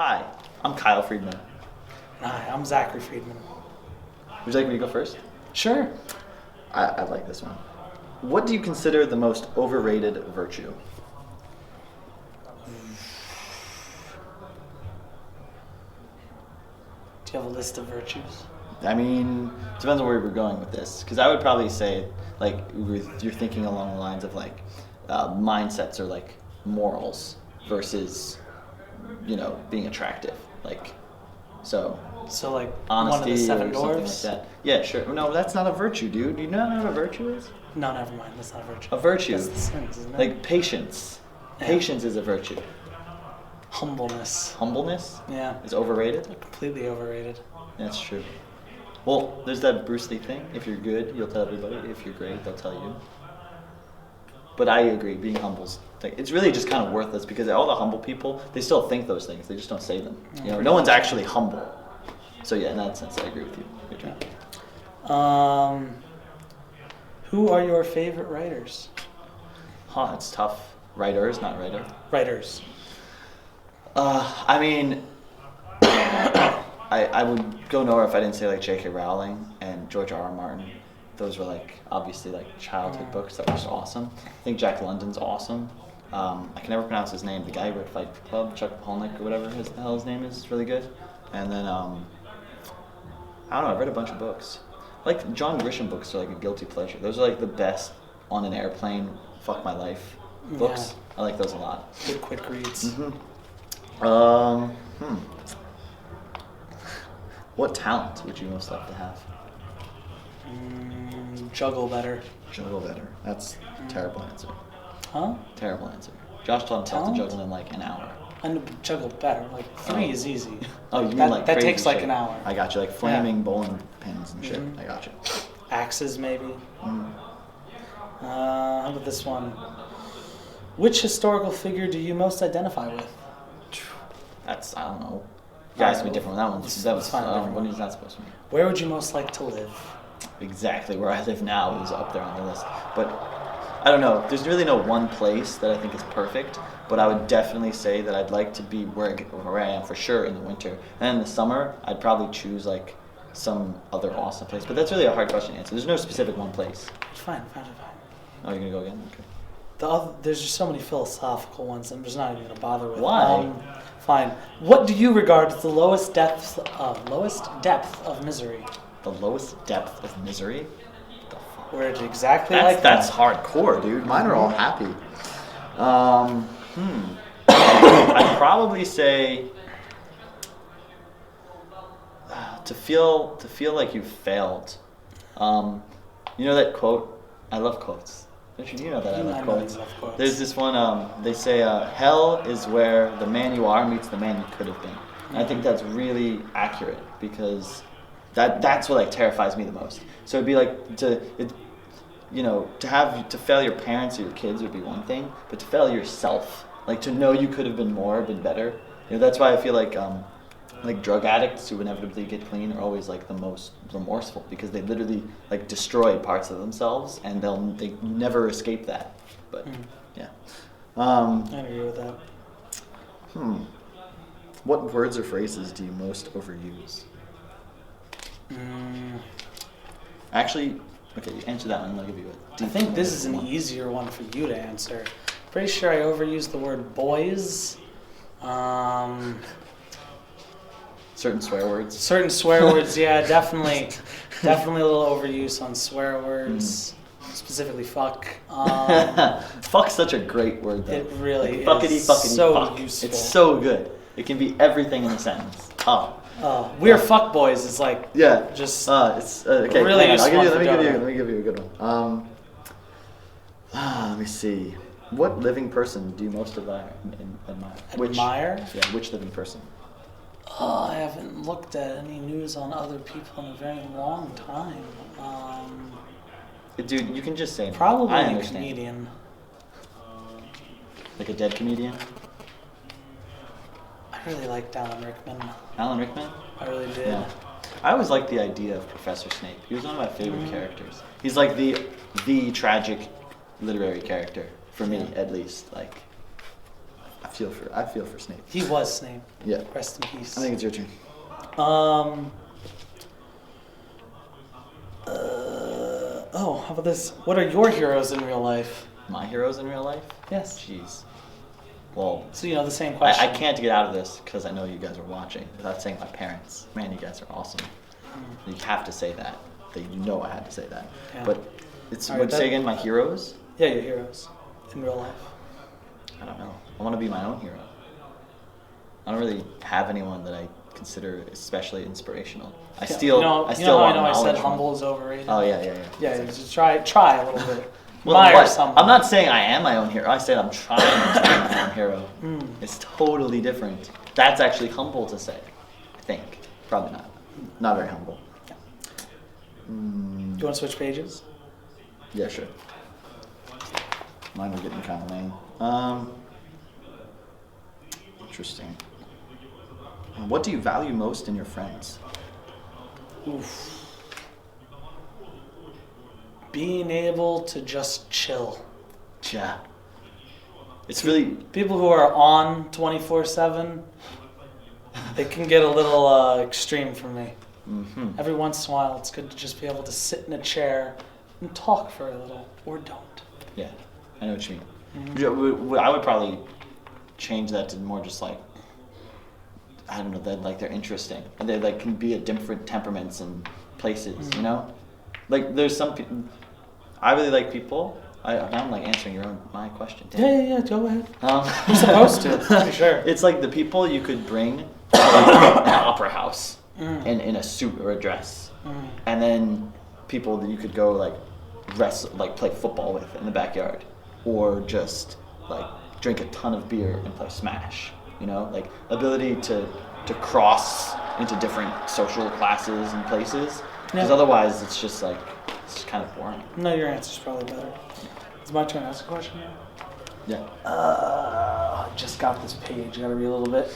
Hi, I'm Kyle Friedman. Hi, I'm Zachary Friedman. Would you like me to go first? Sure. I like this one. What do you consider the most overrated virtue? Do you have a list of virtues? I mean, depends on where we're going with this. Because I would probably say, like, you're thinking along the lines of, like, mindsets or, like, morals versus, being attractive. Like, so like honesty one of the seven or something dwarfs? like that. Yeah, sure. No, that's not a virtue, dude. Do you not know what a virtue is? No, never mind. That's not a virtue. A virtue. That's the sins, isn't it? Like patience. Yeah. Patience is a virtue. Humbleness. Humbleness Yeah. is overrated. Completely overrated. That's true. Well, there's that Bruce Lee thing. If you're good, you'll tell everybody. If you're great, they'll tell you. But I agree, being humble's it's really just kind of worthless because all the humble people, they still think those things. They just don't say them. No one's actually humble. So yeah, in that sense, I agree with you. Your turn. Who are your favorite writers? It's tough. Writers, not writer. Writers. I mean, I would go nowhere if I didn't say like J.K. Rowling and George R.R. Martin. Those were like obviously like childhood books that were just awesome. I think Jack London's awesome. I can never pronounce his name. The guy who wrote Fight Club, Chuck Palahniuk or whatever the hell his name is really good. And then I don't know. I've read a bunch of books. Like John Grisham books are like a guilty pleasure. Those are like the best on an airplane. Fuck my life books. Yeah. I like those a lot. Good quick reads. Mm-hmm. What talent would you most like to have? Juggle better. Juggle better. That's a terrible answer. Huh? Terrible answer. Josh taught himself to juggle in like an hour. And juggle better. Like 3 is easy. Oh, you mean like that crazy takes like shit. an hour. I got you. Like flaming bowling pins and shit. I got you. Axes maybe. How about this one? Which historical figure do you most identify with? That's, I don't know. You asked me different. That was fine. When is that supposed to be? Where would you most like to live? Exactly where I live now is up there on the list. But I don't know. There's really no one place that I think is perfect. But I would definitely say that I'd like to be where I am for sure in the winter. And in the summer, I'd probably choose like some other awesome place. But that's really a hard question to answer. There's no specific one place. Fine. Oh, you're gonna go again? Okay. There's just so many philosophical ones. I'm just not even gonna bother with. Why? Fine. What do you regard as the lowest depth of misery? The lowest depth of misery? The fuck? Where it's exactly like that. That's hardcore, dude. Mine are all happy. I'd probably say to feel like you failed. You know that quote? I love quotes. You know that I love quotes. There's this one, they say, hell is where the man you are meets the man you could have been. And I think that's really accurate because that's what like terrifies me the most. So it'd be like to fail your parents or your kids would be one thing, but to fail yourself, like to know you could have been more, been better. That's why I feel like drug addicts who inevitably get clean are always like the most remorseful because they literally like destroy parts of themselves and they never escape that. But yeah. I agree with that. What words or phrases do you most overuse? Actually, okay, you answer that one and I'll give you a I think this is an easier one for you to answer. Pretty sure I overused the word boys. Certain swear words. Certain swear words, yeah, definitely a little overuse on swear words. Specifically, fuck. Fuck's such a great word, though. It really like, is so fuck. Useful. It's so good. It can be everything in a sentence. We're fuck boys. It's like just it's okay. Really useful. Let me give you a good one. Let me see. What living person do you most admire? Admire? Which living person? I haven't looked at any news on other people in a very long time. Dude, you can just say probably I a understand. comedian. Like a dead comedian? I really liked Alan Rickman. Alan Rickman? I really did. Yeah. I always liked the idea of Professor Snape. He was one of my favorite characters. He's like the tragic literary character for me, at least. Like, feel for Snape. He was Snape. Yeah. Rest in peace. I think it's your turn. How about this? What are your heroes in real life? My heroes in real life? Yes. Jeez. Well, So the same question. I can't get out of this because I know you guys are watching without saying my parents. Man, you guys are awesome. You have to say that. You know I had to say that. Yeah. But it's All right, say again, my heroes? Yeah, your heroes in real life. I don't know. I want to be my own hero. I don't really have anyone that I consider especially inspirational. I still want I knowledge said from- humble is overrated. Oh yeah. Yeah, just try a little bit. Well, Admire someone. I'm not saying I am my own hero. I said I'm trying to be my own hero. It's totally different. That's actually humble to say. I think. Probably not. Not very humble. Do you want to switch pages? Yeah, sure. Mine were getting kind of lame. Interesting. What do you value most in your friends? Oof. Being able to just chill. Yeah. It's really... People who are on 24/7, it can get a little extreme for me. Mm-hmm. Every once in a while, it's good to just be able to sit in a chair and talk for a little, or don't. Yeah, I know what you mean. I would probably change that to more just like, I don't know, that like they're interesting and they like can be at different temperaments and places, you know? Like there's some people, I really like people. Now I'm like answering my question. Damn. Yeah, go ahead. You're supposed to, for sure. It's like the people you could bring to like, an opera house in a suit or a dress, and then people that you could go like play football with in the backyard, or just like drink a ton of beer and play Smash. You know, like ability to cross into different social classes and places. Because otherwise, it's just kind of boring. No, your answer's probably better. It's my turn to ask a question now. Yeah. I just got this page. Gotta read a little bit.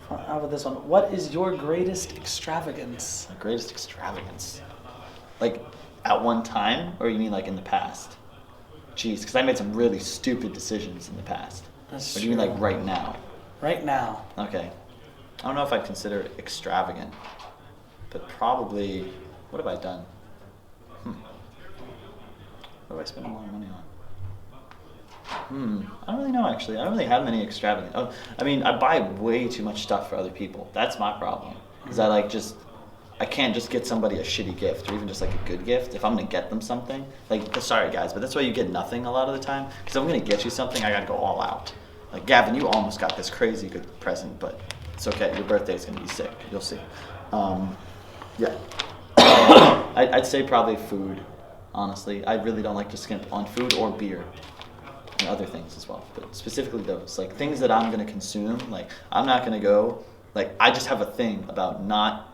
How about this one? What is your greatest extravagance? My greatest extravagance? Like, at one time? Or you mean like in the past? Jeez, because I made some really stupid decisions in the past. That's Or do you mean like right now? Right now. Okay. I don't know if I'd consider it extravagant. But probably, what have I done? What do I spend a lot of money on? I don't really know, actually. I don't really have many extravagant. I buy way too much stuff for other people. That's my problem. Is I can't just get somebody a shitty gift, or even just like a good gift. If I'm gonna get them something, sorry guys, but that's why you get nothing a lot of the time. Because if I'm gonna get you something, I gotta go all out. Like Gavin, you almost got this crazy good present, but it's okay. Your birthday's gonna be sick. You'll see. Yeah. I'd say probably food. Honestly, I really don't like to skimp on food or beer. And other things as well, but specifically those, like things that I'm gonna consume. Like I'm not gonna go. Like I just have a thing about not.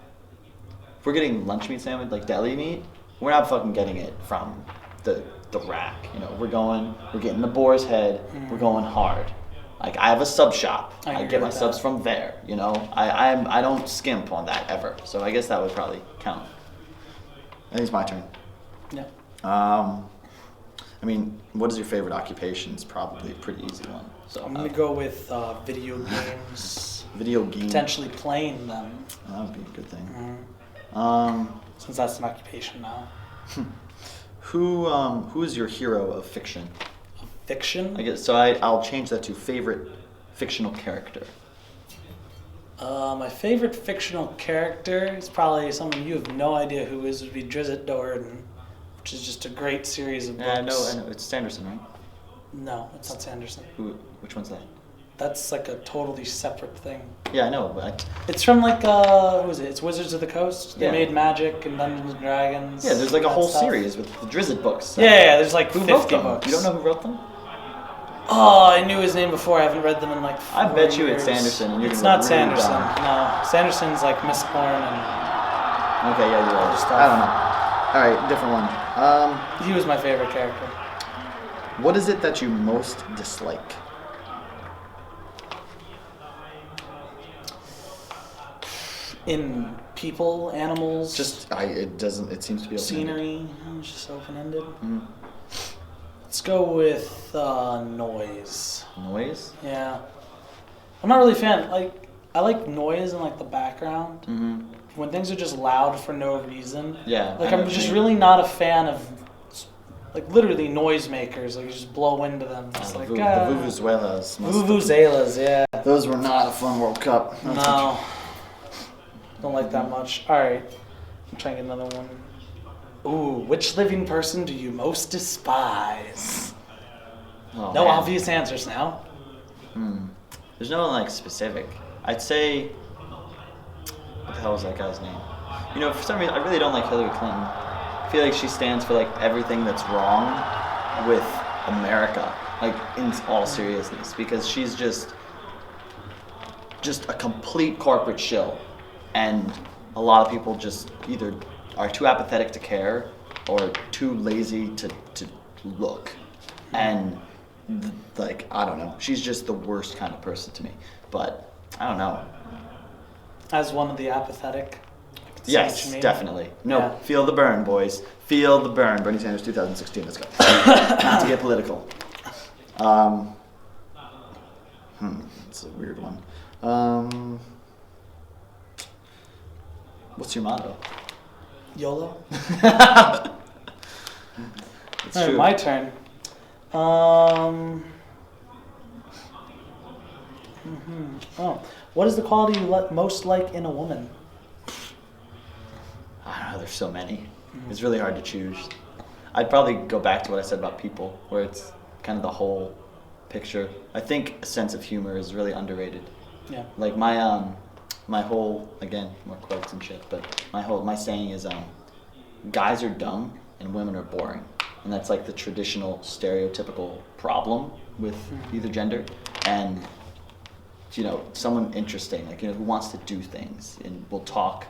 If we're getting lunch meat sandwich, like deli meat, we're not fucking getting it from the rack. You know, we're getting the boar's head. We're going hard. Like I have a sub shop. I get my subs from there. You know, I don't skimp on that ever. So I guess that would probably count. I think it's my turn. Yeah. What is your favorite occupation? It's probably a pretty easy one. So I'm gonna go with video games. Video games. Potentially playing them. That would be a good thing. Since that's an occupation now. Who is your hero of fiction? Fiction? I guess so. I'll change that to favorite fictional character. My favorite fictional character is probably someone you have no idea who is. Would be Drizzt Do'Urden, which is just a great series of books. Yeah, I know. It's Sanderson, right? No, it's not Sanderson. Which one's that? That's like a totally separate thing. Yeah, I know, but It's from like who is it? It's Wizards of the Coast. They Yeah. made Magic and Dungeons and Dragons. yeah, there's like a that whole stuff. series with the Drizzt books. So. Yeah, there's like Who 50 wrote them? books. You don't know who wrote them? Oh, I knew his name before. I haven't read them in like 4 I bet you years. it's Sanderson, and you're It's gonna not look really Sanderson. dumb. No, Sanderson's like Mistborn and Okay, yeah, you're right. Stuff. I don't know. All right, different one. he was my favorite character. What is it that you most dislike? In people, animals, It seems to be open-ended. scenery, it's just open-ended. Let's go with noise. Noise? Yeah. I'm not really a fan. Like, I like noise in like the background. Mm-hmm. When things are just loud for no reason. Yeah. Like, I'm just really not a fan of, like, literally noisemakers. Like, you just blow into them. It's like, the vuvuzelas. Vuvuzelas, yeah. Those were not a fun World Cup. No. Don't like that much. Alright. I'm trying to get another one. Ooh, which living person do you most despise? Oh, No man. obvious answers now. There's no like specific. I'd say. What the hell was that guy's name? You know, for some reason, I really don't like Hillary Clinton. I feel like she stands for like everything that's wrong with America, like in all seriousness, because she's just a complete corporate shill, and a lot of people just either are too apathetic to care or too lazy to look, and like I don't know, she's just the worst kind of person to me. But I don't know. As one of the apathetic. I can see what Yes, you mean. definitely. No, Yeah. feel the burn, boys. Feel the burn. Bernie Sanders 2016. Let's go. Not to get political. It's a weird one. What's your motto? YOLO? It's Alright, true. my turn. Oh, what is the quality you most like in a woman? I don't know, there's so many. It's really hard to choose. I'd probably go back to what I said about people, where it's kind of the whole picture. I think a sense of humor is really underrated. Yeah. Like my whole, again, more quotes and shit, but my saying is guys are dumb and women are boring. And that's like the traditional stereotypical problem with either gender. And you know, someone interesting, like, you know, who wants to do things and will talk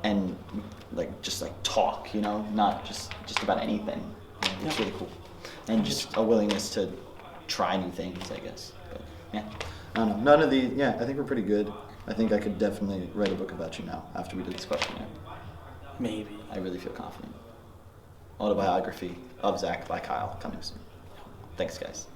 and like just like talk, you know, not just about anything. You know, it's really cool. And just a willingness to try new things, I guess. But yeah. I don't know. None of the I think we're pretty good. I think I could definitely write a book about you now after we did this questionnaire. Maybe. I really feel confident. Autobiography of Zach by Kyle coming soon. Thanks, guys.